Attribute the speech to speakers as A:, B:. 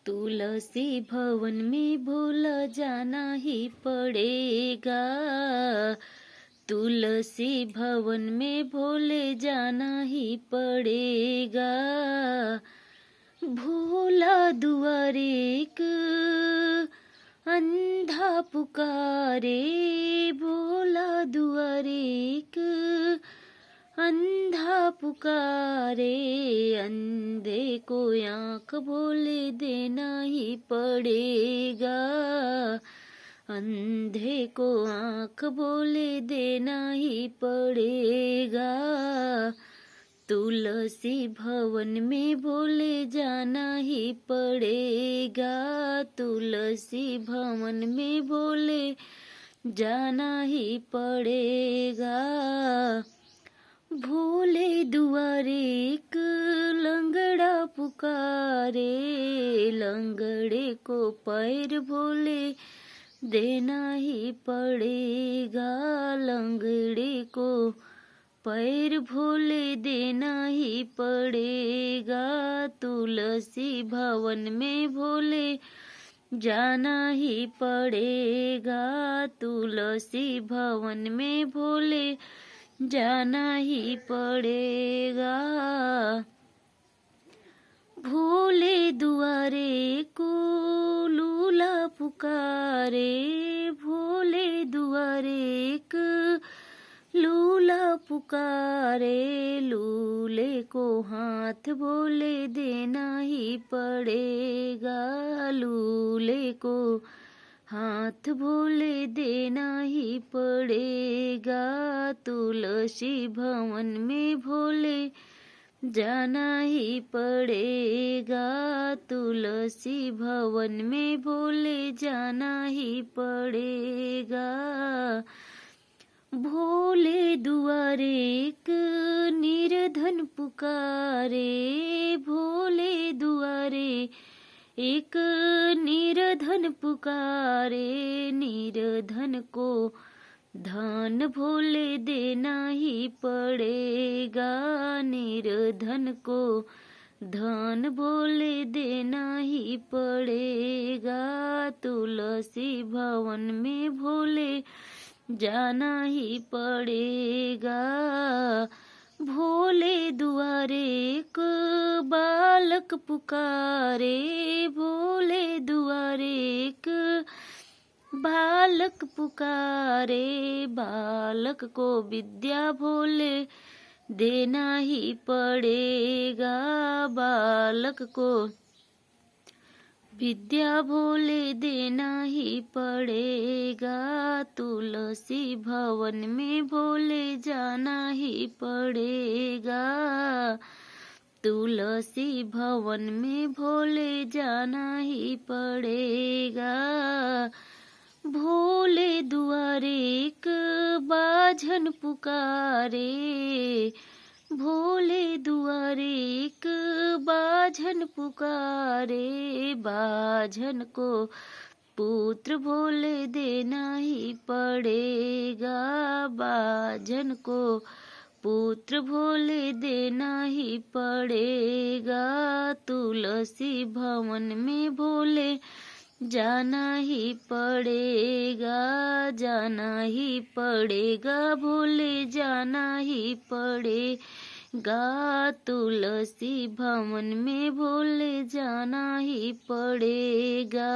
A: तुलसी भवन में भूला जाना ही पड़ेगा। तुलसी भवन में भूले जाना ही पड़ेगा। भोला दुआरे एक अंधा पुकारे, भोला दुआरे एक अंधा पुकारे। अंधे को आँख भोले देना ही पड़ेगा। अंधे को आँख भोले देना ही पड़ेगा। तुलसी भवन में भोले जाना ही पड़ेगा। तुलसी भवन में भोले जाना ही पड़ेगा। भोले दुआरे एक लंगड़ा पुकारे, लंगड़े को पैर भोले देना ही पड़ेगा। लंगड़े को पैर भोले देना ही पड़ेगा। तुलसी भवन में भोले जाना ही पड़ेगा। तुलसी भवन में भोले जाना ही पड़ेगा। भोले दुआरे को लूला पुकारे, भोले दुआरे को लूला पुकारे। लूले को हाथ भोले देना ही पड़ेगा। लूले को हाथ भोले देना ही पड़ेगा। तुलसी भवन में भोले जाना ही पड़ेगा। तुलसी भवन में भोले जाना ही पड़ेगा। भोले दुआरे एक निर्धन पुकारे, भोले दुआरे एक निर्धन पुकारे। निर्धन को धन भोले देना ही पड़ेगा। निर्धन को धन भोले देना ही पड़ेगा। तुलसी भवन में भोले जाना ही पड़ेगा। भोले दुआरे एक बालक पुकारे, भोले दुआरे एक बालक पुकारे। बालक को विद्या भोले देना ही पड़ेगा। बालक को विद्या भोले देना ही पड़ेगा। तुलसी भवन में भोले जाना ही पड़ेगा। तुलसी भवन में भोले जाना ही पड़ेगा। भोले दुआरे एक बाझन पुकारे, भोले दुआरे एक बाझन पुकारे। बाझन को पुत्र भोले देना ही पड़ेगा। बाझन को पुत्र भोले देना ही पड़ेगा। तुलसी भवन में भोले जाना ही पड़ेगा। जाना ही पड़ेगा। भोले जाना ही पड़ेगा। तुलसी भवन में भोले जाना ही पड़ेगा।